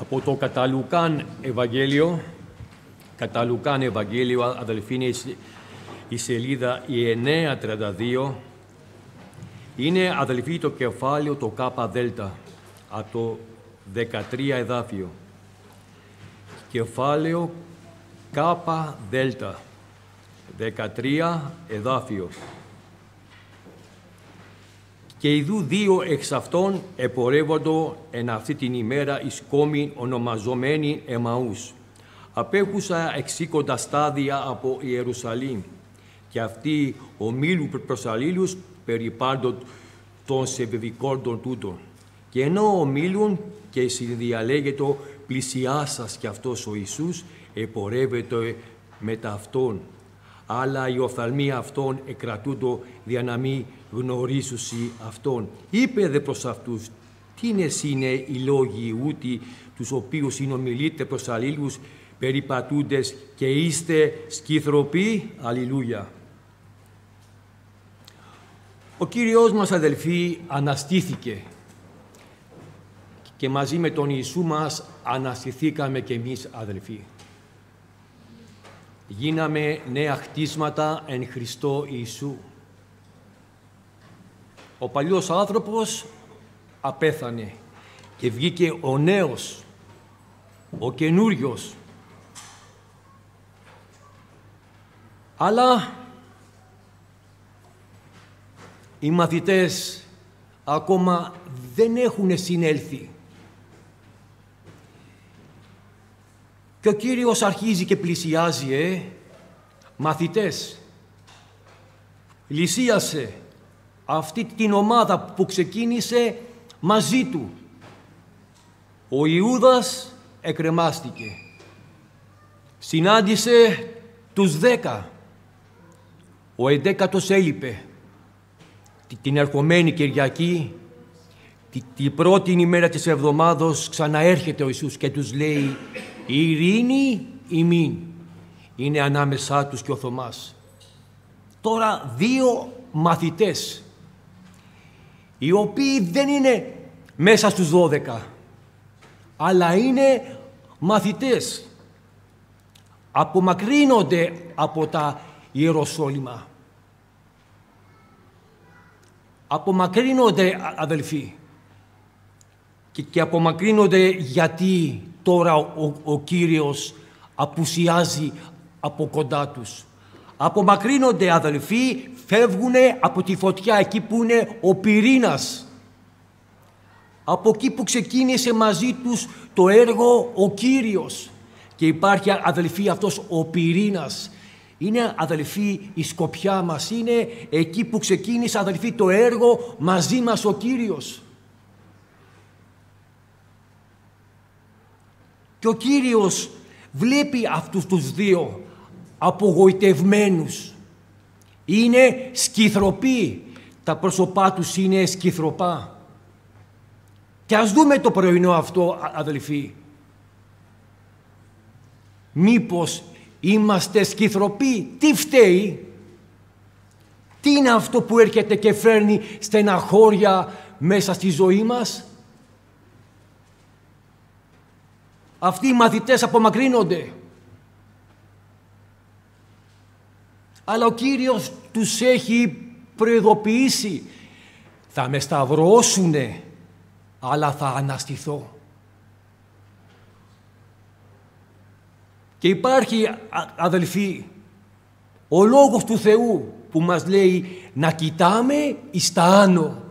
Από το κατά Λουκάν Ευαγγέλιο, αδελφοί, είναι η σελίδα η 932, είναι, αδελφοί, το κεφάλαιο το ΚΔ, από το 13 εδάφιο. Κεφάλαιο ΚΔ, 13 εδάφιο. Και ιδού δύο εξ αυτών επορεύοντο εν αυτή την ημέρα εις κόμην ονομαζομένη Εμαούς, απέχουσα 60 στάδια από Ιερουσαλήμ, και αυτοί ομίλου προς αλλήλους περί πάντων των σεβεβικόντων τούτων. Και ενώ ομίλουν και συνδιαλέγετο πλησιάσας και αυτός ο Ιησούς επορεύεται μετά αυτόν, αλλά οι οφθαλμοί αυτών εκρατούντο δια να μην γνωρίσουσι αυτόν. Είπε δε προς αυτούς, τίνες είναι οι λόγοι ούτι τους οποίους συνομιλείτε προς αλλήλους περιπατούντες και είστε σκυθροποί. Αλληλούια. Ο Κύριος μας, αδελφοί, αναστήθηκε και μαζί με τον Ιησού μας αναστηθήκαμε και εμείς, αδελφοί. Γίναμε νέα χτίσματα εν Χριστώ Ιησού. Ο παλιός άνθρωπος απέθανε και βγήκε ο νέος, ο καινούριος. Αλλά οι μαθητές ακόμα δεν έχουν συνέλθει. Και ο Κύριος αρχίζει και πλησιάζει, μαθητές. Λυσίασε αυτή την ομάδα που ξεκίνησε μαζί του. Ο Ιούδας εκρεμάστηκε. Συνάντησε τους 10. Ο 11ος έλειπε. Την ερχομένη Κυριακή, την πρώτη ημέρα της εβδομάδος, ξαναέρχεται ο Ιησούς και τους λέει «Η ειρήνη ημίν». Είναι ανάμεσά τους και ο Θωμάς. Τώρα δύο μαθητές, οι οποίοι δεν είναι μέσα στους 12, αλλά είναι μαθητές. Απομακρύνονται από τα Ιεροσόλυμα. Απομακρύνονται, αδελφοί. Και απομακρύνονται γιατί τώρα ο Κύριος απουσιάζει από κοντά τους. Απομακρύνονται, αδελφοί, φεύγουνε από τη φωτιά, εκεί που είναι ο πυρήνας. Από εκεί που ξεκίνησε μαζί τους το έργο ο Κύριος. Και υπάρχει, αδελφοί, αυτός ο πυρήνας. Είναι, αδελφοί, η σκοπιά μας. Είναι εκεί που ξεκίνησε, αδελφοί, το έργο μαζί μας ο Κύριος. Και ο Κύριος βλέπει αυτούς τους δύο απογοητευμένους. Είναι σκυθροποί. Τα πρόσωπά τους είναι σκυθροπά. Και ας δούμε το πρωινό αυτό, αδελφοί. Μήπως είμαστε σκυθροποί? Τι φταίει? Τι είναι αυτό που έρχεται και φέρνει στεναχώρια μέσα στη ζωή μας? Αυτοί οι μαθητές απομακρύνονται. Αλλά ο Κύριος τους έχει προειδοποιήσει. Θα με σταυρώσουνε, αλλά θα αναστηθώ. Και υπάρχει, αδελφοί, ο λόγος του Θεού που μας λέει να κοιτάμε εις τα άνω.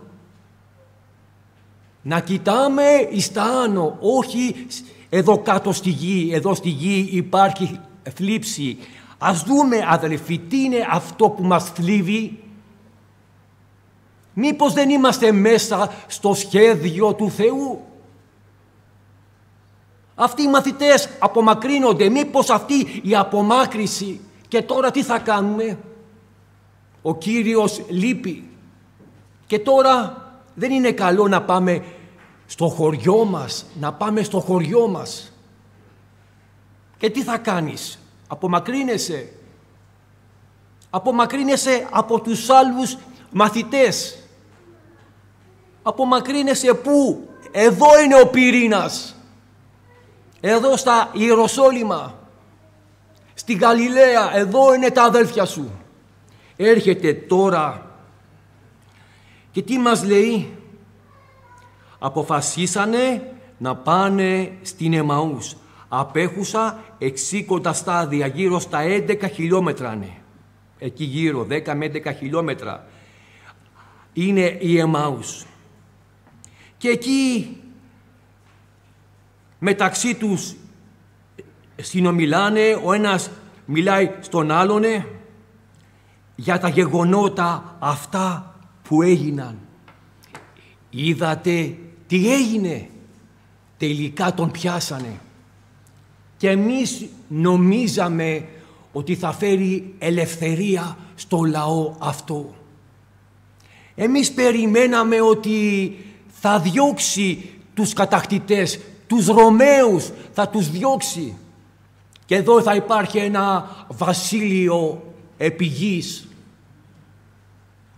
Να κοιτάμε εις τα άνω, όχι εδώ κάτω στη γη. Εδώ στη γη υπάρχει θλίψη. Ας δούμε, αδελφοί, τι είναι αυτό που μας θλίβει. Μήπως δεν είμαστε μέσα στο σχέδιο του Θεού? Αυτοί οι μαθητές απομακρύνονται. Μήπως αυτή η απομάκρυση? Και τώρα τι θα κάνουμε? Ο Κύριος λείπει. Και τώρα δεν είναι καλό να πάμε στο χωριό μας. Να πάμε στο χωριό μας. Και τι θα κάνεις? Απομακρύνεσαι. Απομακρύνεσαι από τους άλλους μαθητές. Απομακρύνεσαι πού? Εδώ είναι ο πυρήνας. Εδώ στα Ιεροσόλυμα, στη Γαλιλαία, εδώ είναι τα αδέλφια σου. Έρχεται τώρα και τι μας λέει? Αποφασίσανε να πάνε στην Εμαούς. Απέχουσα 60 στάδια, γύρω στα 11 χιλιόμετρα είναι. Εκεί γύρω, 10 με 11 χιλιόμετρα είναι η Εμαούς. Και εκεί μεταξύ τους συνομιλάνε, ο ένας μιλάει στον άλλον για τα γεγονότα αυτά που έγιναν. Είδατε τι έγινε? Τελικά τον πιάσανε. Και εμείς νομίζαμε ότι θα φέρει ελευθερία στο λαό αυτό. Εμείς περιμέναμε ότι θα διώξει τους κατακτητές, τους Ρωμαίους θα τους διώξει. Και εδώ θα υπάρχει ένα βασίλειο επί γης.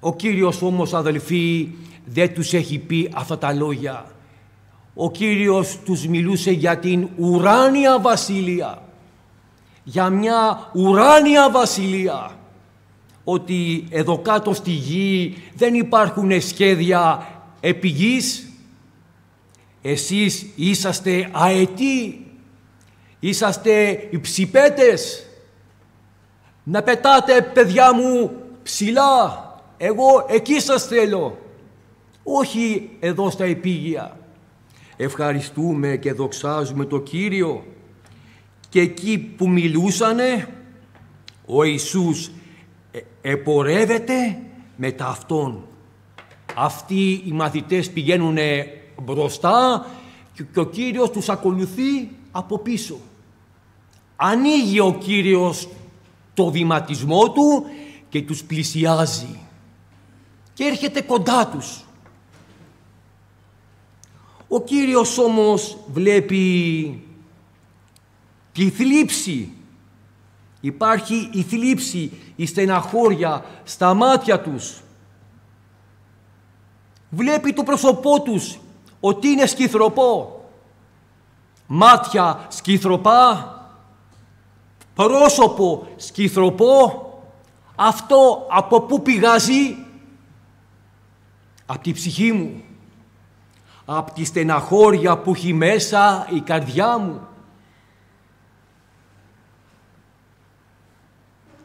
Ο Κύριος όμως, αδελφοί, δεν τους έχει πει αυτά τα λόγια. Ο Κύριος τους μιλούσε για την ουράνια βασιλεία. Για μια ουράνια βασιλεία. Ότι εδώ κάτω στη γη δεν υπάρχουν σχέδια επί γης. Εσείς είσαστε αετοί. Είσαστε υψηπέτες. Να πετάτε, παιδιά μου, ψηλά. Εγώ εκεί σας θέλω. Όχι εδώ στα επίγεια. Ευχαριστούμε και δοξάζουμε το Κύριο. Και εκεί που μιλούσανε, ο Ιησούς επορεύεται μετά Αυτόν. Αυτοί οι μαθητές πηγαίνουν μπροστά και ο Κύριος τους ακολουθεί από πίσω. Ανοίγει ο Κύριος το βηματισμό Του και τους πλησιάζει. Και έρχεται κοντά τους. Ο Κύριος όμως βλέπει τη θλίψη. Υπάρχει η θλίψη, η στεναχώρια στα μάτια τους. Βλέπει το πρόσωπό τους ότι είναι σκυθροπό. Μάτια σκυθροπά, πρόσωπο σκυθροπό. Αυτό από πού πηγάζει? Από τη ψυχή μου. Από τη στεναχώρια που έχει μέσα η καρδιά μου.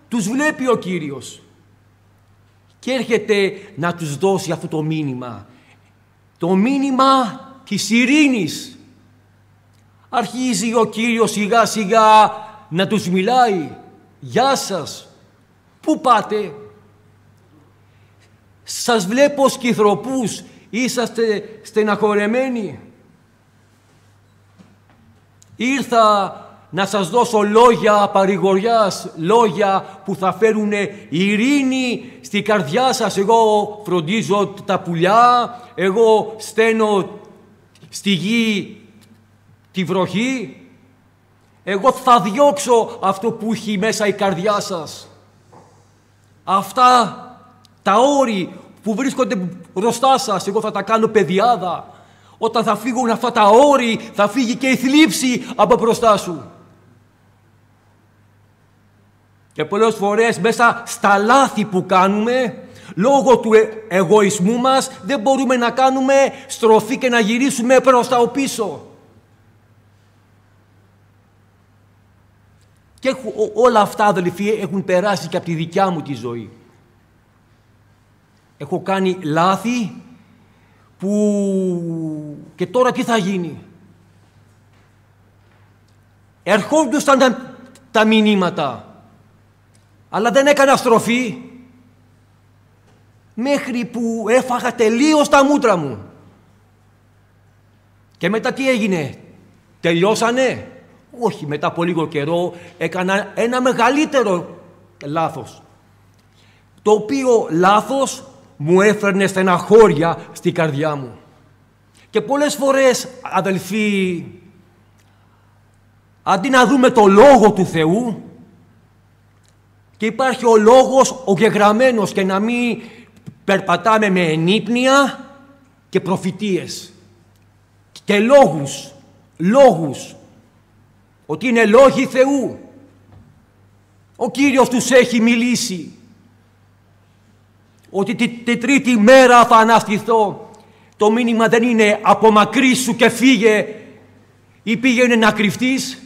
Τους βλέπει ο Κύριος και έρχεται να τους δώσει αυτό το μήνυμα. Το μήνυμα της ειρήνης. Αρχίζει ο Κύριος σιγά σιγά να τους μιλάει. Γεια σας, πού πάτε? Σας βλέπω σκυθροπούς, είσαστε στεναχωρεμένοι. Ήρθα να σας δώσω λόγια παρηγοριάς, λόγια που θα φέρουν ειρήνη στη καρδιά σας. Εγώ φροντίζω τα πουλιά, εγώ στένω στη γη τη βροχή. Εγώ θα διώξω αυτό που έχει μέσα η καρδιά σας. Αυτά τα όρη που βρίσκονται μπροστά σας, εγώ θα τα κάνω πεδιάδα. Όταν θα φύγουν αυτά τα όρη, θα φύγει και η θλίψη από μπροστά σου. Και πολλές φορές μέσα στα λάθη που κάνουμε, λόγω του εγωισμού μας, δεν μπορούμε να κάνουμε στροφή και να γυρίσουμε προς τα πίσω. Και όλα αυτά, αδελφοί, έχουν περάσει και από τη δικιά μου τη ζωή. Έχω κάνει λάθη που και τώρα τι θα γίνει? Ερχόντουσαν τα μηνύματα, αλλά δεν έκανα στροφή μέχρι που έφαγα τελείως τα μούτρα μου. Και μετά τι έγινε? Τελειώσανε? Όχι, μετά από λίγο καιρό έκανα ένα μεγαλύτερο λάθος, το οποίο λάθος μου έφερνε στεναχώρια στη καρδιά μου. Και πολλές φορές, αδελφοί, αντί να δούμε το Λόγο του Θεού, και υπάρχει ο Λόγος ο γεγραμμένος, και να μην περπατάμε με ενύπνοια, και προφητείες και λόγους, ότι είναι λόγοι Θεού. Ο Κύριος τους έχει μιλήσει ότι τη τρίτη μέρα θα αναστηθώ. Το μήνυμα δεν είναι απομακρύσου και φύγε ή πήγαινε να κρυφτείς.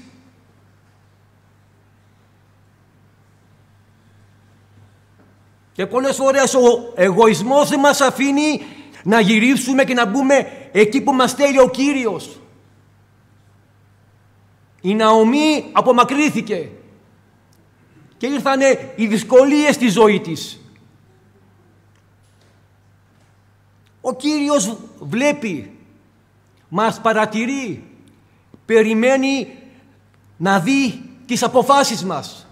Και πολλές φορές ο εγωισμός δεν μας αφήνει να γυρίσουμε και να μπούμε εκεί που μας θέλει ο Κύριος. Η Ναομή απομακρύθηκε και ήρθανε οι δυσκολίες στη ζωή της. Ο Κύριος βλέπει, μας παρατηρεί, περιμένει να δει τις αποφάσεις μας.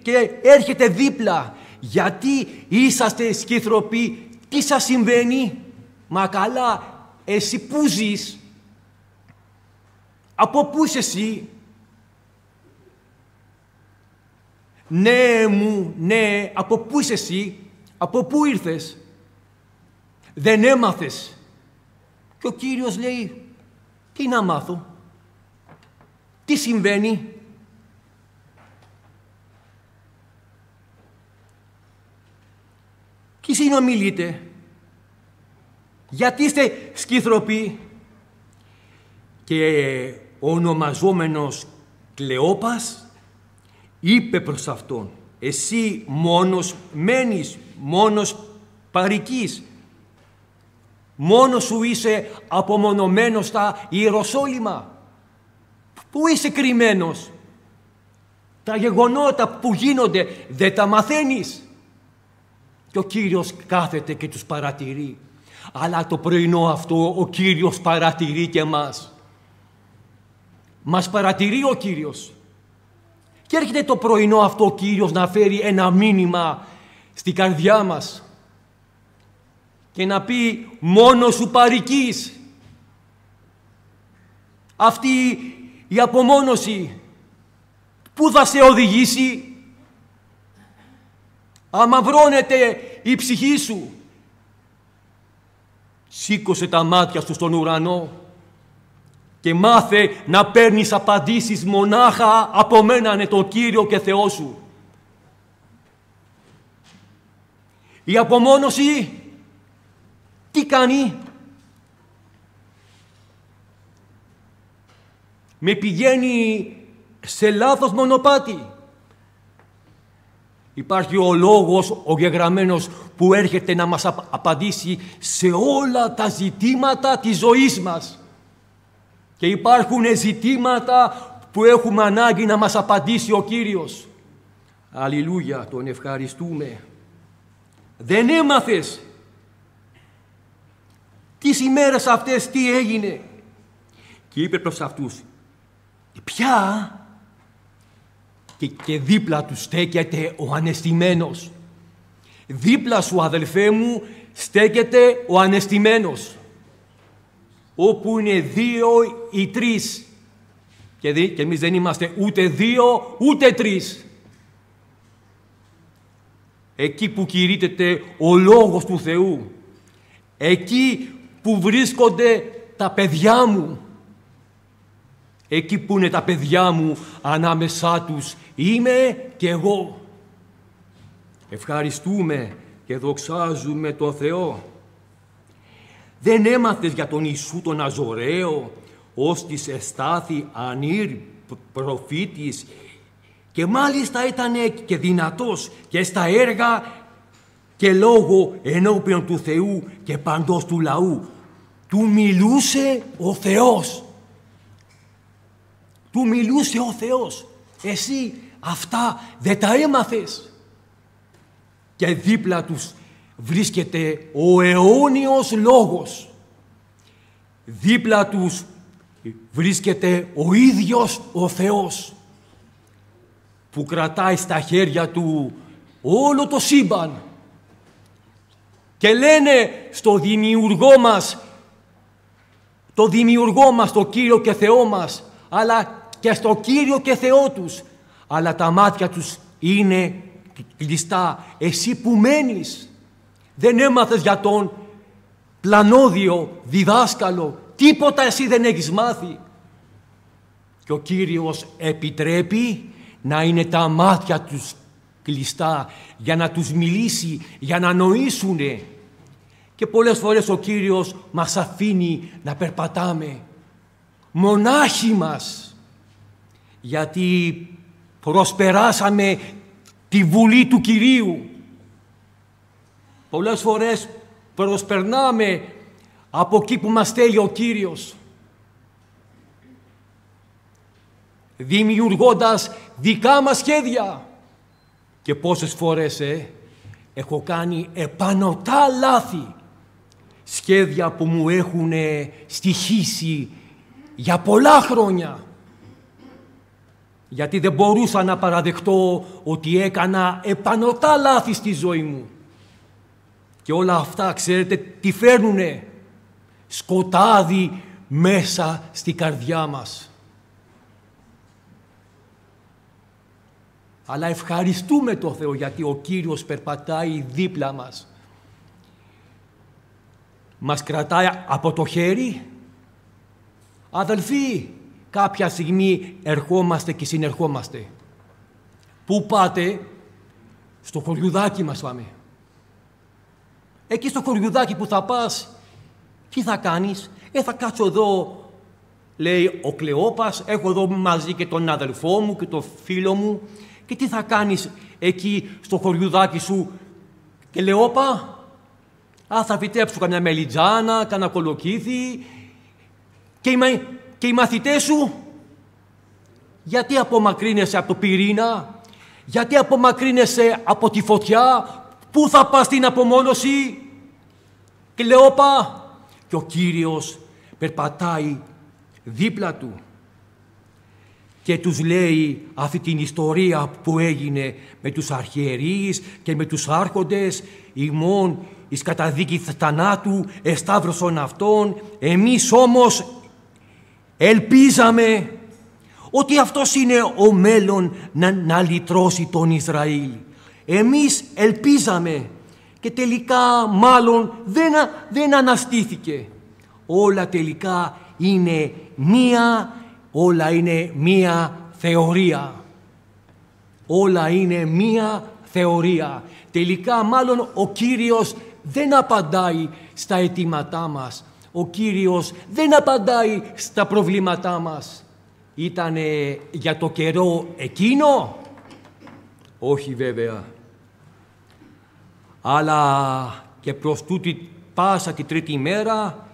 Και έρχεται δίπλα. Γιατί είσαστε σκυθροποί, τι σας συμβαίνει? Μα καλά, εσύ πού ζεις? Από πού είσαι εσύ? Ναι μου, ναι, από πού είσαι εσύ? Από πού ήρθες? Δεν έμαθες? Και ο Κύριος λέει, τι να μάθω? Τι συμβαίνει? Ποιοι συνομιλείτε? Γιατί είστε σκυθροποί? Και ο ονομαζόμενος Κλεόπας είπε προς αυτόν, εσύ μόνος μένεις, μόνος παρικείς, μόνος σου είσαι απομονωμένος στα Ιεροσόλυμα. Πού είσαι κρυμμένος? Τα γεγονότα που γίνονται δεν τα μαθαίνεις? Και ο Κύριος κάθεται και τους παρατηρεί. Αλλά το πρωινό αυτό ο Κύριος παρατηρεί και εμάς. Μας παρατηρεί ο Κύριος. Και έρχεται το πρωινό αυτό ο Κύριος να φέρει ένα μήνυμα στην καρδιά μας και να πει, μόνο σου παρικείς. Αυτή η απομόνωση πού θα σε οδηγήσει? Αμαυρώνεται η ψυχή σου. Σήκωσε τα μάτια σου στον ουρανό και μάθε να παίρνεις απαντήσεις μονάχα από μένα, τον Κύριο και Θεό σου. Η απομόνωση τι κάνει? Με πηγαίνει σε λάθος μονοπάτι. Υπάρχει ο λόγος, ο γεγραμμένος, που έρχεται να μας απαντήσει σε όλα τα ζητήματα της ζωής μας. Και υπάρχουν ζητήματα που έχουμε ανάγκη να μας απαντήσει ο Κύριος. Αλληλούια, τον ευχαριστούμε. Δεν έμαθες τις ημέρες αυτές τι έγινε? Και είπε προς αυτούς, ποια? Και δίπλα του στέκεται ο ανεστημένος. Δίπλα σου, αδελφέ μου, στέκεται ο ανεστημένος. Όπου είναι 2 ή 3. Και εμείς δεν είμαστε ούτε 2 ούτε 3. Εκεί που κηρύττεται ο Λόγος του Θεού. Εκεί που βρίσκονται τα παιδιά μου. Εκεί που είναι τα παιδιά μου, ανάμεσά τους είμαι και εγώ. Ευχαριστούμε και δοξάζουμε τον Θεό. Δεν έμαθες για τον Ιησού τον Ναζωραίο, ως της εστάθη ανήρ προφήτης, και μάλιστα ήταν και δυνατός και στα έργα και λόγο ενώπιον του Θεού και παντός του λαού. Του μιλούσε ο Θεός. Του μιλούσε ο Θεός. Εσύ αυτά δεν τα έμαθες? Και δίπλα τους βρίσκεται ο αιώνιος Λόγος. Δίπλα τους βρίσκεται ο ίδιος ο Θεός, που κρατάει στα χέρια του όλο το σύμπαν. Και λένε στο δημιουργό μας, το δημιουργό μας, το Κύριο και Θεό μας, αλλά και στο Κύριο και Θεό τους, αλλά τα μάτια τους είναι κλειστά, εσύ που μένεις, δεν έμαθες για τον πλανόδιο διδάσκαλο, τίποτα εσύ δεν έχεις μάθει. Και ο Κύριος επιτρέπει να είναι τα μάτια τους κλειστά για να τους μιλήσει, για να νοήσουνε. Και πολλές φορές ο Κύριος μας αφήνει να περπατάμε μονάχοι μας, γιατί προσπεράσαμε τη Βουλή του Κυρίου. Πολλές φορές προσπερνάμε από εκεί που μας θέλει ο Κύριος, δημιουργώντας δικά μας σχέδια. Και πόσες φορές έχω κάνει επανωτά λάθη, σχέδια που μου έχουν στοιχήσει για πολλά χρόνια, γιατί δεν μπορούσα να παραδεχτώ ότι έκανα επανωτά λάθη στη ζωή μου. Και όλα αυτά, ξέρετε τι φέρνουνε? Σκοτάδι μέσα στη καρδιά μας. Αλλά ευχαριστούμε το Θεό, γιατί ο Κύριος περπατάει δίπλα μας. Μας κρατάει από το χέρι. Αδελφοί, κάποια στιγμή ερχόμαστε και συνερχόμαστε. Πού πάτε? Στο χωριουδάκι μας πάμε. Εκεί στο χωριουδάκι που θα πας, τι θα κάνεις? Θα κάτσω εδώ, λέει ο Κλεόπας, έχω εδώ μαζί και τον αδελφό μου και τον φίλο μου. Και τι θα κάνεις εκεί στο χωριουδάκι σου, Κλεόπα? Θα φυτέψω καμιά μελιτζάνα, κανένα κολοκύθι. Και οι μαθητές σου, γιατί απομακρύνεσαι από το πυρήνα? Γιατί απομακρύνεσαι από τη φωτιά? Πού θα πας στην απομόνωση, Κλεόπα? Και ο Κύριος περπατάει δίπλα του και τους λέει αυτή την ιστορία που έγινε με τους αρχιερείς και με τους άρχοντες. Ημών εις καταδίκη θανάτου εσταύρωσον αυτόν, εμείς όμως ελπίζαμε ότι αυτός είναι ο μέλλον να λυτρώσει τον Ισραήλ. Εμείς ελπίζαμε και τελικά μάλλον δεν αναστήθηκε. Όλα τελικά είναι όλα είναι μία θεωρία. Όλα είναι μία θεωρία. Τελικά μάλλον ο Κύριος δεν απαντάει στα αιτήματά μας. Ο Κύριος δεν απαντάει στα προβλήματά μας. Ήτανε για το καιρό εκείνο? Όχι βέβαια. Αλλά και προς τούτη πάσα τη τρίτη μέρα,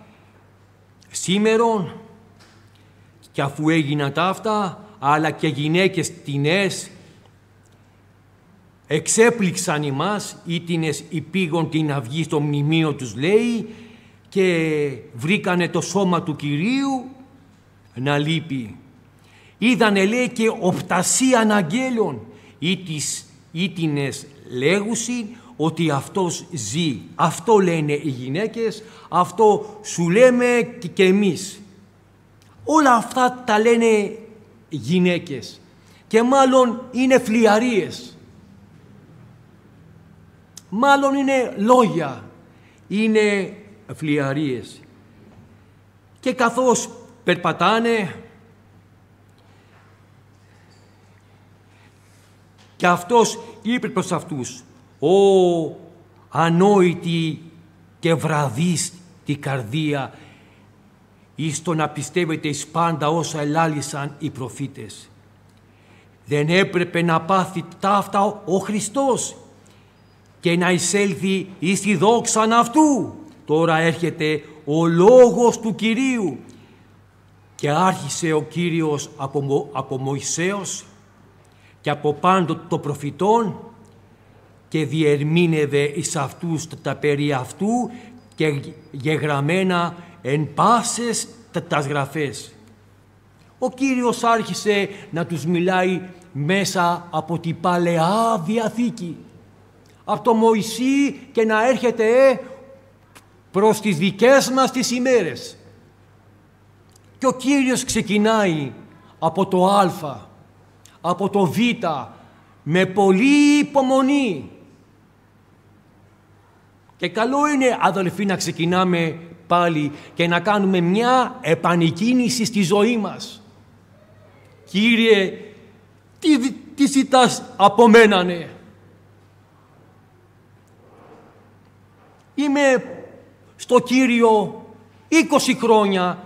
σήμερον, και αφού έγιναν τα αυτά, αλλά και γυναίκες τινές εξέπληξαν ημάς, ήτινες υπήγον την αυγή στο μνημείο τους, λέει, και βρήκανε το σώμα του Κυρίου να λείπει. Είδανε, λέει, και οπτασίαν αγγέλων, ήτινες λέγουσιν ότι αυτός ζει. Αυτό λένε οι γυναίκες, αυτό σου λέμε και εμείς. Όλα αυτά τα λένε γυναίκες και μάλλον είναι φλιαρίες. Μάλλον είναι λόγια, είναι φλιαρίες. Και καθώς περπατάνε, και αυτός είπε προς αυτούς, «Ω ανόητη και βραδίστη καρδία, εις το να πιστεύετε εις πάντα όσα ελάλησαν οι προφήτες. Δεν έπρεπε να πάθει ταύτα ο Χριστός και να εισέλθει εις τη δόξαν αυτού. Τώρα έρχεται ο λόγος του Κυρίου». Και άρχισε ο Κύριος από Μωυσέως και από πάντο των προφητών και διερμήνευε εις αυτούς τα περί αυτού και γεγραμμένα εν πάσες τας γραφές. Ο Κύριος άρχισε να τους μιλάει μέσα από την Παλαιά Διαθήκη, από το Μωυσή, και να έρχεται προς τις δικές μας τις ημέρες. Και ο Κύριος ξεκινάει από το Α, από το Β, με πολλή υπομονή. Και καλό είναι, αδελφοί, να ξεκινάμε πάλι και να κάνουμε μια επανεκκίνηση στη ζωή μας. Κύριε, τι ζητάς από μένα, ναι? Είμαι στο Κύριο 20 χρόνια,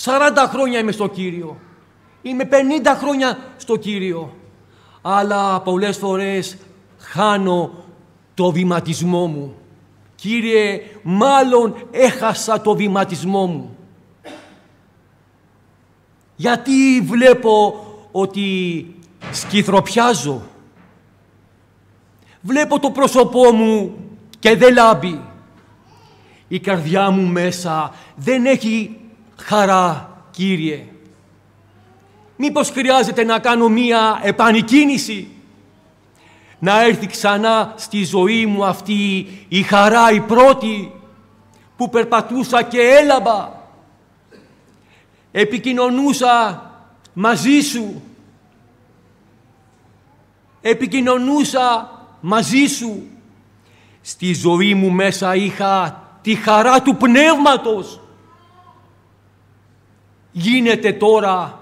40 χρόνια είμαι στο Κύριο, είμαι 50 χρόνια στο Κύριο, αλλά πολλές φορές χάνω το βηματισμό μου. Κύριε, μάλλον έχασα το βηματισμό μου. Γιατί βλέπω ότι σκυθροπιάζω. Βλέπω το πρόσωπό μου και δεν λάμπει. Η καρδιά μου μέσα δεν έχει χαρά, Κύριε. Μήπως χρειάζεται να κάνω μία επανεκκίνηση, να έρθει ξανά στη ζωή μου αυτή η χαρά η πρώτη που περπατούσα και έλαμπα, επικοινωνούσα μαζί σου, επικοινωνούσα μαζί σου. Στη ζωή μου μέσα είχα τη χαρά του Πνεύματος. Γίνεται τώρα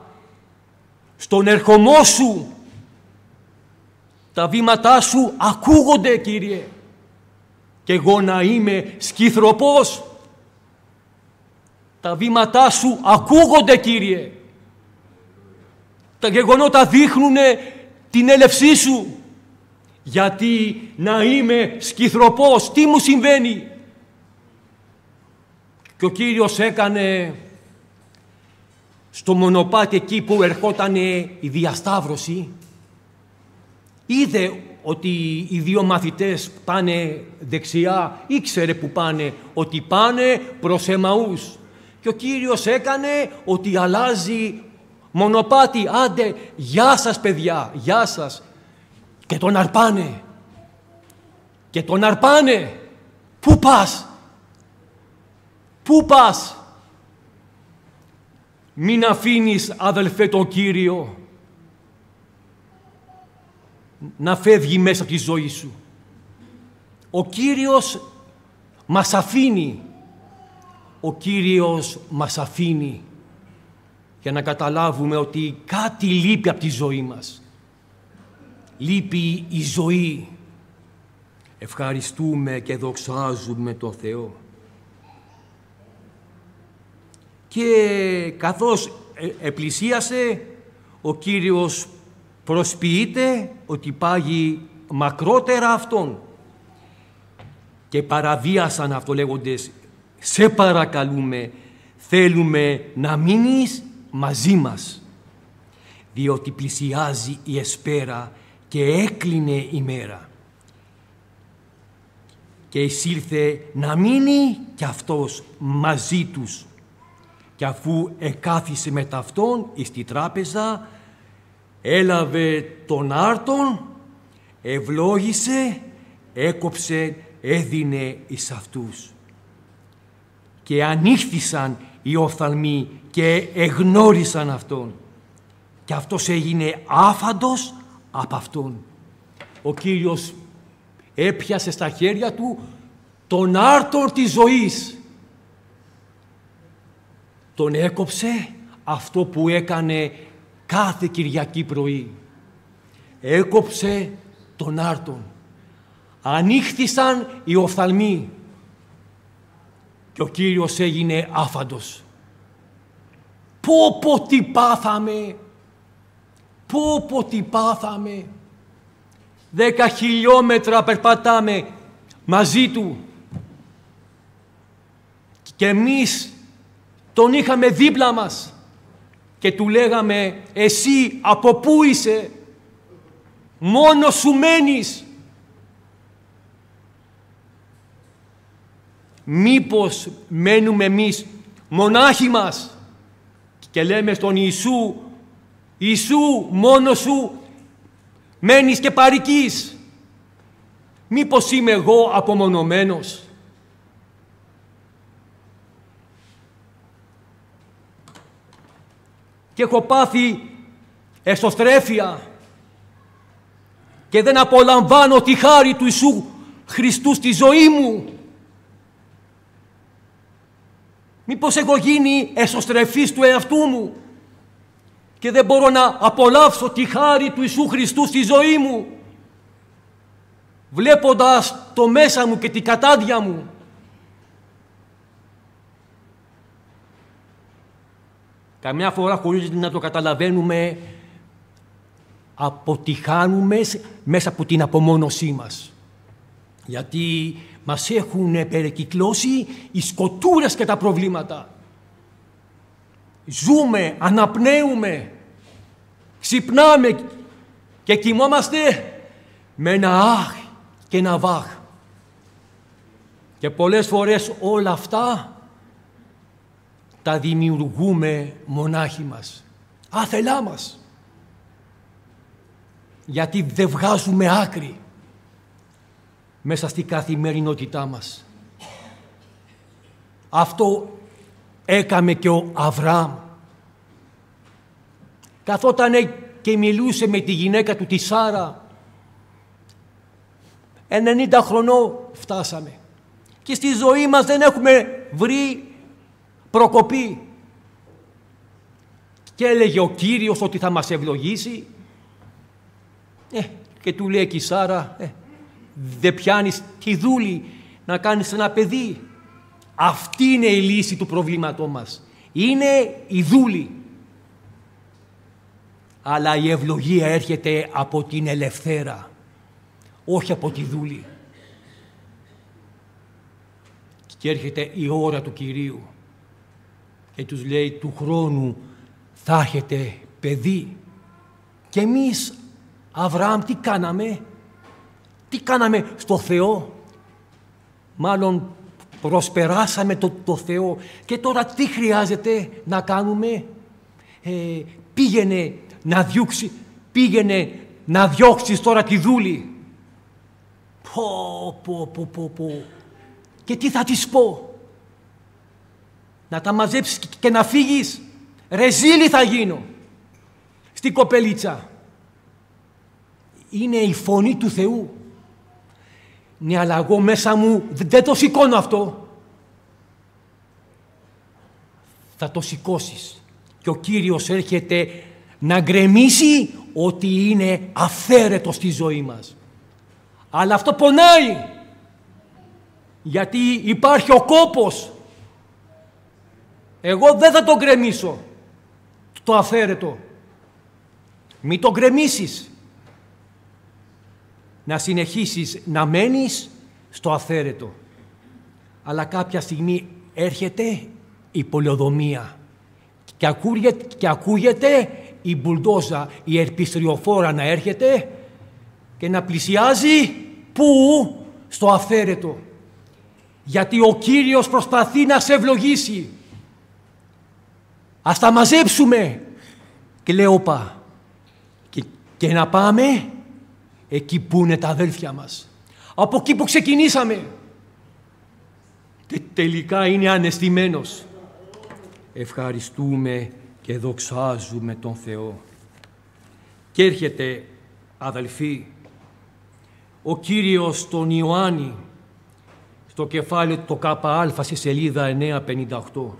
στον ερχομό σου. Τα βήματά σου ακούγονται, Κύριε. Και εγώ να είμαι σκυθροπός. Τα βήματά σου ακούγονται, Κύριε. Τα γεγονότα δείχνουν την έλευσή σου. Γιατί να είμαι σκυθροπός, τι μου συμβαίνει? Και ο Κύριος έκανε στο μονοπάτι εκεί που ερχόταν η διασταύρωση, είδε ότι οι δύο μαθητές πάνε δεξιά, ήξερε που πάνε, ότι πάνε προς Εμαούς. Και ο Κύριος έκανε ότι αλλάζει μονοπάτι. Άντε, γεια σας παιδιά, γεια σας. Και τον αρπάνε. Και τον αρπάνε. Πού πας? Πού πας? Μην αφήνεις, αδελφέ, τον Κύριο να φεύγει μέσα από τη ζωή σου. Ο Κύριος μας αφήνει. Ο Κύριος μας αφήνει για να καταλάβουμε ότι κάτι λείπει από τη ζωή μας. Λείπει η ζωή. Ευχαριστούμε και δοξάζουμε τον Θεό. Και καθώς επλησίασε, ο Κύριος προσποιείται ότι πάγει μακρότερα Αυτόν. Και παραβίασαν αυτό λέγοντες, σε παρακαλούμε, θέλουμε να μείνεις μαζί μας. Διότι πλησιάζει η εσπέρα και έκλεινε η μέρα. Και εισήλθε να μείνει κι αυτός μαζί τους. Και αφού εκάθισε με ταυτόν εις τη τράπεζα, έλαβε τον άρτον, ευλόγησε, έκοψε, έδινε εις αυτούς. Και ανοίχθησαν οι οφθαλμοί και εγνώρισαν αυτόν. Και αυτός έγινε άφαντος από αυτόν. Ο Κύριος έπιασε στα χέρια του τον άρτον της ζωής. Τον έκοψε αυτό που έκανε κάθε Κυριακή πρωί. Έκοψε τον άρτον. Ανοίχθησαν οι οφθαλμοί. Και ο Κύριος έγινε άφαντος. Πω τι πάθαμε. Πω τι πάθαμε. 10 χιλιόμετρα περπατάμε μαζί του. Και εμείς τον είχαμε δίπλα μας και του λέγαμε, εσύ από πού είσαι? Μόνος σου μένεις? Μήπως μένουμε εμείς μονάχοι μας και λέμε στον Ιησού, Ιησού μόνος σου μένεις και παροικείς? Μήπως είμαι εγώ απομονωμένος? Και έχω πάθει εσωστρέφεια. και δεν απολαμβάνω τη χάρη του Ιησού Χριστού στη ζωή μου? Μήπως έχω γίνει εσωστρεφής του εαυτού μου και δεν μπορώ να απολαύσω τη χάρη του Ιησού Χριστού στη ζωή μου, βλέποντας το μέσα μου και την κατάδια μου? Καμιά φορά, χωρίς να το καταλαβαίνουμε, αποτυχάνουμε μέσα από την απομόνωσή μας. Γιατί μας έχουν περικυκλώσει οι σκοτούρες και τα προβλήματα. Ζούμε, αναπνέουμε, ξυπνάμε και κοιμόμαστε με ένα αχ και ένα βαχ. Και πολλές φορές όλα αυτά τα δημιουργούμε μονάχοι μας, άθελά μας. Γιατί δεν βγάζουμε άκρη μέσα στην καθημερινότητά μας. Αυτό έκαμε και ο Αβραάμ. Καθότανε και μιλούσε με τη γυναίκα του, τη Σάρα. 90 χρονών φτάσαμε. Και στη ζωή μας δεν έχουμε βρει προκοπή. Και έλεγε ο Κύριος ότι θα μας ευλογήσει. Και του λέει και η Σάρα, δεν πιάνεις τη δούλη να κάνεις ένα παιδί? Αυτή είναι η λύση του προβλήματός μας. Είναι η δούλη. Αλλά η ευλογία έρχεται από την ελευθέρα, όχι από τη δούλη. Και έρχεται η ώρα του Κυρίου και τους λέει, του χρόνου θα έχετε παιδί. Και εμείς, Αβραάμ, τι κάναμε? Τι κάναμε στο Θεό? Μάλλον προσπεράσαμε το Θεό. Και τώρα τι χρειάζεται να κάνουμε? Πήγαινε να διώξεις τώρα τη δούλη. Πω. Και τι θα της πω? Να τα μαζέψεις και να φύγεις? Ρεζίλη θα γίνω στην κοπελίτσα. Είναι η φωνή του Θεού. Ναι, αλλά εγώ μέσα μου δεν το σηκώνω αυτό. Θα το σηκώσεις. Και ο Κύριος έρχεται να γκρεμίσει ότι είναι αυθαίρετο στη ζωή μας. Αλλά αυτό πονάει. Γιατί υπάρχει ο κόπος. Εγώ δεν θα το γκρεμίσω το αυθαίρετο. Μην το γκρεμίσεις. Να συνεχίσεις να μένεις στο αυθαίρετο. Αλλά κάποια στιγμή έρχεται η πολεοδομία και ακούγεται η μπουλντόζα, η ερπιστριοφόρα να έρχεται και να πλησιάζει πού? Στο αυθαίρετο. Γιατί ο Κύριος προσπαθεί να σε ευλογήσει. Ας τα μαζέψουμε. Και λέω, όπα, και να πάμε εκεί που είναι τα αδέλφια μας. Από εκεί που ξεκινήσαμε. Και τελικά είναι αναισθημένος. Ευχαριστούμε και δοξάζουμε τον Θεό. Και έρχεται, αδελφοί, ο Κύριος στον Ιωάννη, στο κεφάλαιο το ΚΑ, στη σελίδα 958.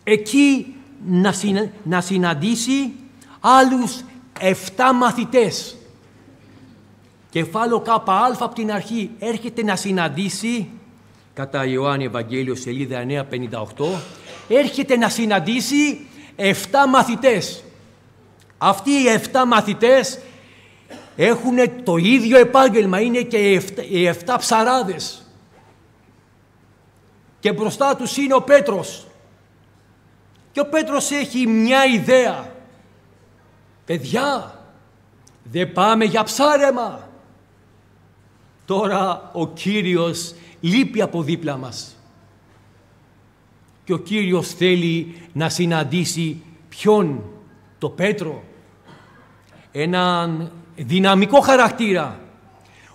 Εκεί να συναντήσει άλλους 7 μαθητές. Κεφάλαιο ΚΑ από την αρχή έρχεται να συναντήσει, κατά Ιωάννη Ευαγγέλιο σελίδα 958, έρχεται να συναντήσει 7 μαθητές. Αυτοί οι 7 μαθητές έχουν το ίδιο επάγγελμα, είναι και οι 7 ψαράδες. Και μπροστά τους είναι ο Πέτρος. Και ο Πέτρος έχει μια ιδέα. Παιδιά, δεν πάμε για ψάρεμα? Τώρα ο Κύριος λείπει από δίπλα μας. Και ο Κύριος θέλει να συναντήσει ποιον? Το Πέτρο. Έναν δυναμικό χαρακτήρα,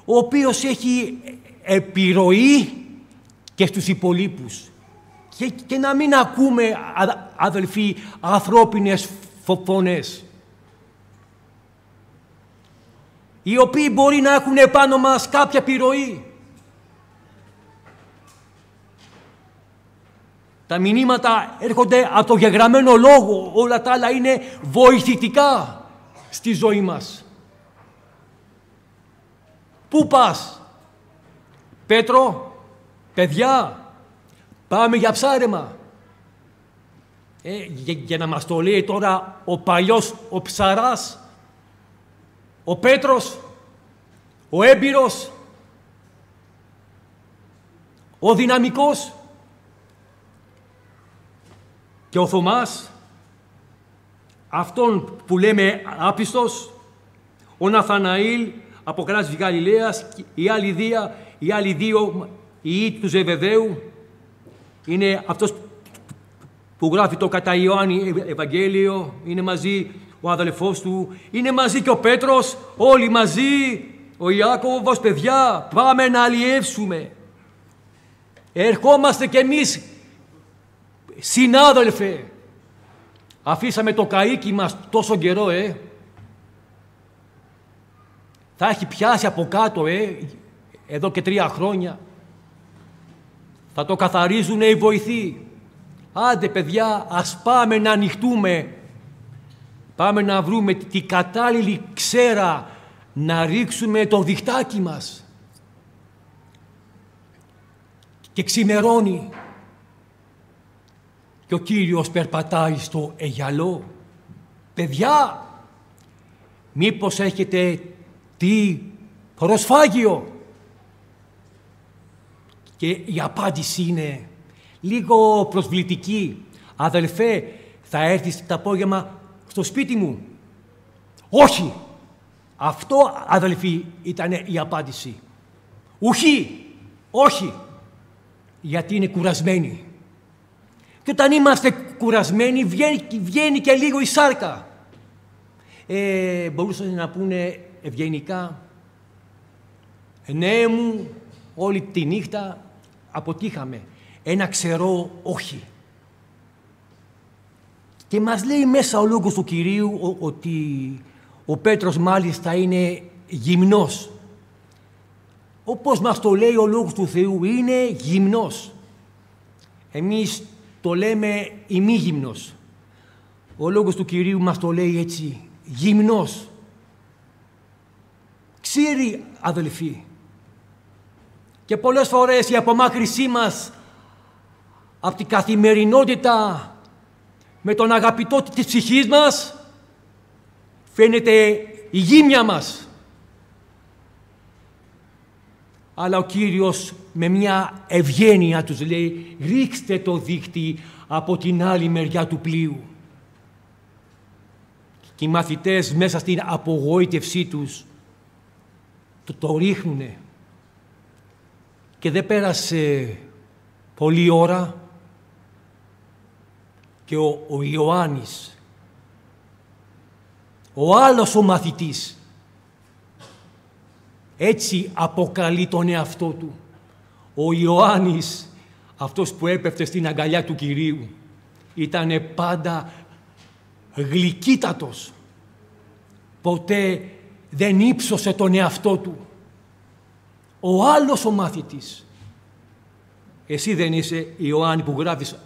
ο οποίος έχει επιρροή και στους υπολείπους. Και να μην ακούμε, αδελφοί, ανθρώπινες φωνές. οι οποίοι μπορεί να έχουν επάνω μας κάποια επιρροή. Τα μηνύματα έρχονται από το γεγραμμένο λόγο, όλα τα άλλα είναι βοηθητικά στη ζωή μας. Πού πας, Πέτρο, παιδιά, πάμε για ψάρεμα. Για να μας το λέει τώρα ο παλιός, ο ψαράς, ο Πέτρος, ο έμπειρος, ο δυναμικός, και ο Θωμάς, αυτόν που λέμε άπιστος, ο Ναθαναήλ από Κράτης Γαλιλαίας, οι άλλοι δύο, οι του Ζεβεδαίου, είναι αυτός που γράφει το κατά Ιωάννη Ευαγγέλιο, είναι μαζί ο αδελφός του, είναι μαζί και ο Πέτρος, όλοι μαζί, ο Ιάκωβος, παιδιά, πάμε να αλλιεύσουμε. Ερχόμαστε κι εμείς, συνάδελφε, αφήσαμε το καΐκι μας τόσο καιρό, θα έχει πιάσει από κάτω, εδώ και 3 χρόνια. Θα το καθαρίζουν οι βοηθοί. Άντε, παιδιά, ας πάμε να ανοιχτούμε. Πάμε να βρούμε τη κατάλληλη ξέρα να ρίξουμε το διχτάκι μας. Και ξημερώνει. Και ο Κύριος περπατάει στο Αιγιαλό. Παιδιά, μήπως έχετε τι προσφάγιο? Και η απάντηση είναι λίγο προσβλητική. Αδελφέ, θα έρθεις το απόγευμα στο σπίτι μου? Όχι. Αυτό, αδελφοί, ήταν η απάντηση. Ουχή. Όχι. Γιατί είναι κουρασμένοι. Και όταν είμαστε κουρασμένοι βγαίνει και λίγο η σάρκα. Μπορούσαν να πούνε ευγενικά, ναι μου, όλη τη νύχτα αποτύχαμε. Ένα ξερό όχι. Και μας λέει μέσα ο λόγος του Κυρίου ότι ο Πέτρος μάλιστα είναι γυμνός. Όπως μας το λέει ο λόγος του Θεού, είναι γυμνός. Εμείς το λέμε ημίγυμνος. Ο λόγος του Κυρίου μας το λέει έτσι, γυμνός. Ξέρει, αδελφοί, και πολλές φορές η απομάκρυσή μας από την καθημερινότητα με τον αγαπητό της ψυχής μας φαίνεται η γύμνια μας. Αλλά ο Κύριος με μια ευγένεια τους λέει, ρίξτε το δίχτυ από την άλλη μεριά του πλοίου. Και οι μαθητές μέσα στην απογοήτευσή τους το ρίχνουνε. Και δεν πέρασε πολλή ώρα και ο Ιωάννης, ο άλλος ο μαθητής, έτσι αποκαλεί τον εαυτό του. Ο Ιωάννης, αυτός που έπεφτε στην αγκαλιά του Κυρίου, ήτανε πάντα γλυκύτατος. Ποτέ δεν ύψωσε τον εαυτό του. Ο άλλος ο μάθητης. Εσύ δεν είσαι, Ιωάννη, που γράφεις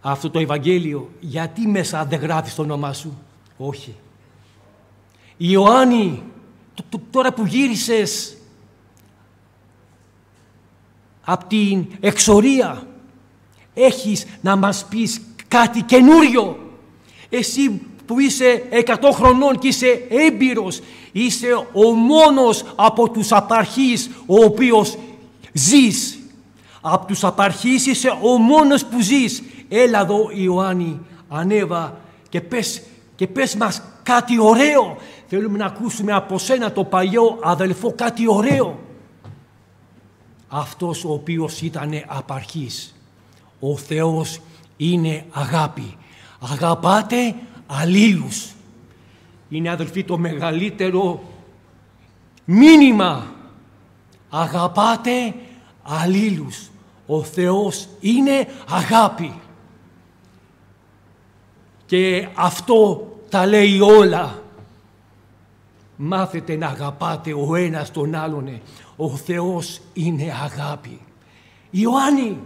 αυτό το Ευαγγέλιο? Γιατί μέσα δεν γράφεις το όνομά σου? Όχι. Ιωάννη, τώρα που γύρισες από την εξορία, έχεις να μας πεις κάτι καινούριο. Εσύ που είσαι 100 χρονών και είσαι έμπειρος, είσαι ο μόνος από τους απαρχείς ο οποίος ζεις. Από τους απαρχείς είσαι ο μόνος που ζεις. Έλα εδώ, Ιωάννη, ανέβα και πες μας κάτι ωραίο. Θέλουμε να ακούσουμε από σένα, το παλιό αδελφό, κάτι ωραίο. Αυτός ο οποίος ήταν απαρχής. Ο Θεός είναι αγάπη. Αγαπάτε αλλήλους. Είναι, αδελφοί, το μεγαλύτερο μήνυμα. Αγαπάτε αλλήλους. Ο Θεός είναι αγάπη. Και αυτό τα λέει όλα. μάθετε να αγαπάτε ο ένας τον άλλον. Ο Θεός είναι αγάπη. Ιωάννη,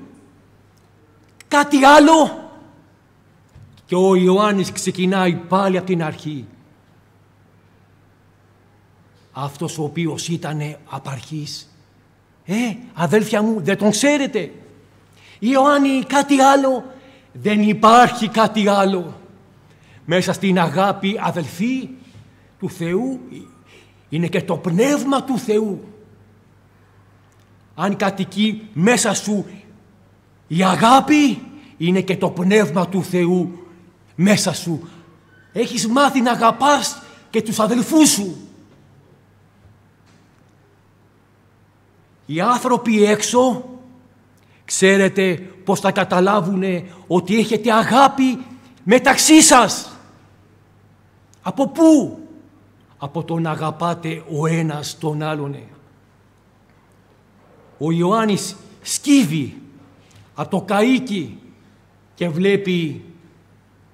κάτι άλλο? Και ο Ιωάννης ξεκινάει πάλι από την αρχή. Αυτός ο οποίος ήταν απαρχής. Αδέλφια μου, δεν τον ξέρετε? Ιωάννη, κάτι άλλο? Δεν υπάρχει κάτι άλλο. Μέσα στην αγάπη, αδελφοί, του Θεού είναι και το πνεύμα του Θεού. Αν κατοικεί μέσα σου η αγάπη, είναι και το πνεύμα του Θεού μέσα σου. Έχεις μάθει να αγαπάς και τους αδελφούς σου. Οι άνθρωποι έξω, ξέρετε πώς θα καταλάβουνε ότι έχετε αγάπη μεταξύ σας? Από πού? Από το να αγαπάτε ο ένας τον άλλον. Ο Ιωάννης σκύβει από το καΐκι και βλέπει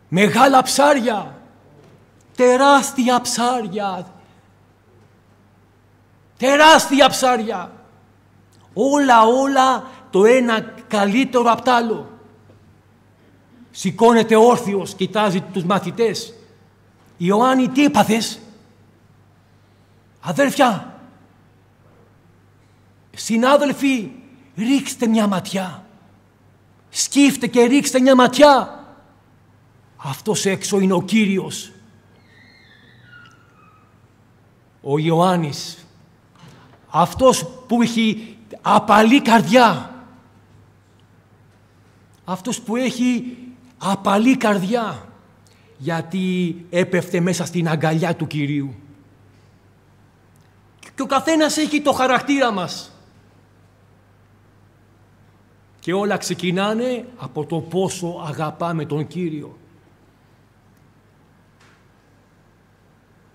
μεγάλα ψάρια, τεράστια ψάρια, τεράστια ψάρια. Όλα το ένα καλύτερο απ' τ' άλλο. Σηκώνεται όρθιος, κοιτάζει τους μαθητές. Ιωάννη, τι έπαθες? Αδέρφια, συνάδελφοι, ρίξτε μια ματιά. Σκύφτε και ρίξτε μια ματιά. Αυτός έξω είναι ο Κύριος. Ο Ιωάννης, αυτός που έχει απαλή καρδιά. Αυτός που έχει απαλή καρδιά, γιατί έπεφτε μέσα στην αγκαλιά του Κυρίου. Και ο καθένας έχει το χαρακτήρα μας. Και όλα ξεκινάνε από το πόσο αγαπάμε τον Κύριο.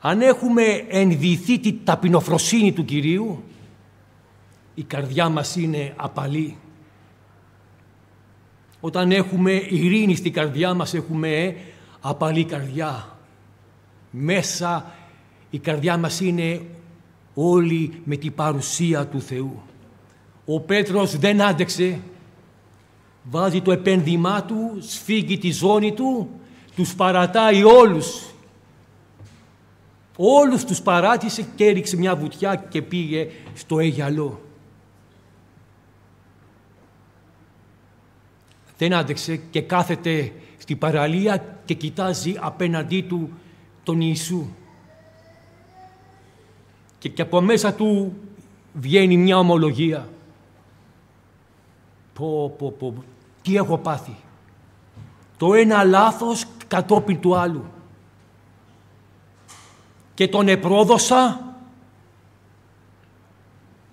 Αν έχουμε ενδυθεί την ταπεινοφροσύνη του Κυρίου, η καρδιά μας είναι απαλή. Όταν έχουμε ειρήνη στην καρδιά μας, έχουμε απαλή καρδιά. Μέσα η καρδιά μας είναι όλη με την παρουσία του Θεού. Ο Πέτρος δεν άντεξε. Βάζει το επένδυμά του, σφίγγει τη ζώνη του, τους παρατάει όλους. Όλους τους παράτησε και έριξε μια βουτιά και πήγε στο Αίγιαλο. Δεν άντεξε και κάθεται στην παραλία και κοιτάζει απέναντί του τον Ιησού. Και από μέσα του βγαίνει μια ομολογία. Τι έχω πάθει. Το ένα λάθος κατόπιν του άλλου. Και τον επρόδωσα.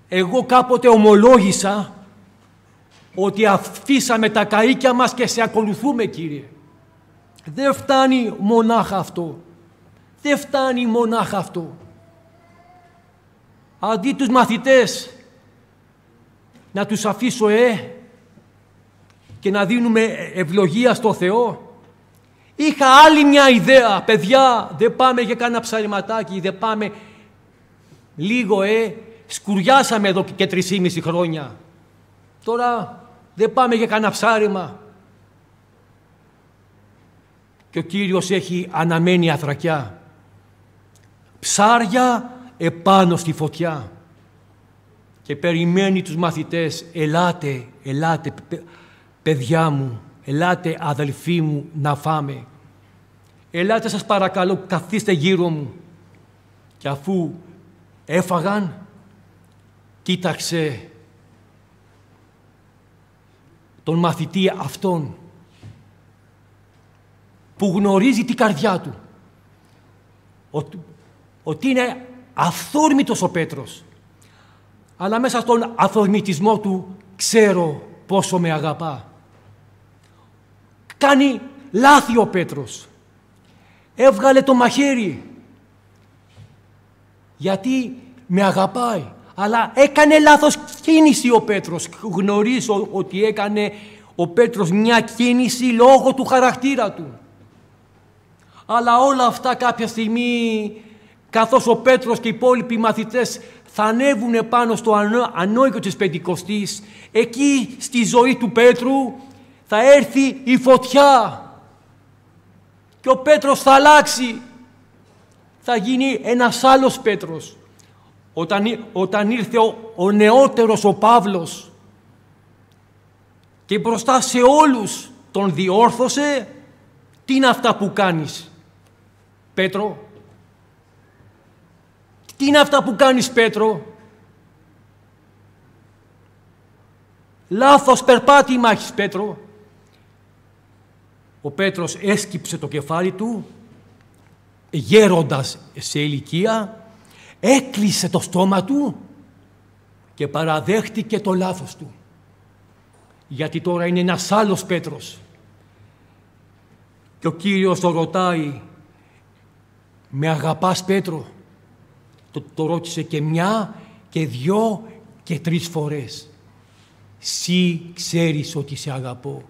Εγώ κάποτε ομολόγησα ότι αφήσαμε τα καΐκια μας και σε ακολουθούμε, Κύριε. Δεν φτάνει μονάχα αυτό. Δεν φτάνει μονάχα αυτό. Αντί τους μαθητές να τους αφήσω και να δίνουμε ευλογία στο Θεό, είχα άλλη μια ιδέα. Παιδιά, δεν πάμε για κάνα ψαρηματάκι, δεν πάμε λίγο, σκουριάσαμε εδώ και 3,5 χρόνια. Τώρα δεν πάμε για κάνα ψάρεμα. Και ο Κύριος έχει αναμένη αθρακιά. Ψάρια επάνω στη φωτιά. Και περιμένει τους μαθητές, ελάτε, παιδιά μου, ελάτε αδελφοί μου να φάμε. Ελάτε σας παρακαλώ, καθίστε γύρω μου. Και αφού έφαγαν, κοίταξε τον μαθητή αυτόν που γνωρίζει την καρδιά του. Ότι είναι αυθόρμητος ο Πέτρος. Αλλά μέσα στον αυθορμητισμό του ξέρω πόσο με αγαπά. Κάνει λάθη ο Πέτρος. Έβγαλε το μαχαίρι. Γιατί με αγαπάει. Αλλά έκανε λάθος κίνηση ο Πέτρος. Γνωρίζω ότι έκανε ο Πέτρος μια κίνηση λόγω του χαρακτήρα του. Αλλά όλα αυτά κάποια στιγμή καθώς ο Πέτρος και οι υπόλοιποι μαθητές θα ανέβουν πάνω στο ανόητο της Πεντηκοστής, εκεί στη ζωή του Πέτρου θα έρθει η φωτιά και ο Πέτρος θα αλλάξει. Θα γίνει ένας άλλος Πέτρος. Όταν ήρθε ο νεότερος ο Παύλος και μπροστά σε όλους τον διόρθωσε, τι είναι αυτά που κάνεις, Πέτρο? Τι είναι αυτά που κάνεις, Πέτρο? Λάθος περπάτημα έχεις, Πέτρο. Ο Πέτρος έσκυψε το κεφάλι του, γέροντας σε ηλικία, έκλεισε το στόμα του και παραδέχτηκε το λάθος του. Γιατί τώρα είναι ένας άλλος Πέτρος. Και ο Κύριος το ρωτάει, με αγαπάς, Πέτρο? Το ρώτησε και μια και δυο και τρεις φορές. Εσύ ξέρεις ότι σε αγαπώ.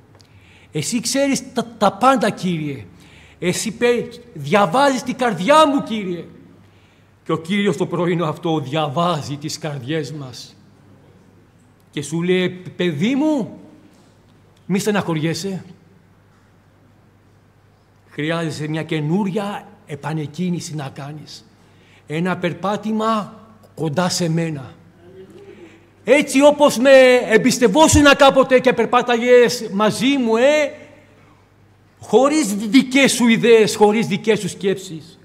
Εσύ ξέρεις τα πάντα, Κύριε. Εσύ διαβάζεις την καρδιά μου, Κύριε. Και ο Κύριος το πρωινό αυτό διαβάζει τις καρδιές μας. Και σου λέει, παιδί μου, μη στεναχωριέσαι. Χρειάζεσαι μια καινούρια επανεκκίνηση να κάνεις. Ένα περπάτημα κοντά σε μένα. Έτσι όπως με εμπιστευόσουν κάποτε και περπάταγες μαζί μου, χωρίς δικές σου ιδέες, χωρίς δικές σου σκέψεις.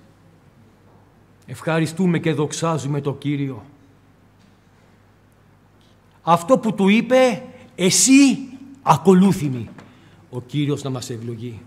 Ευχαριστούμε και δοξάζουμε τον Κύριο. Αυτό που του είπε, εσύ ακολούθημη. Ο Κύριος να μας ευλογεί.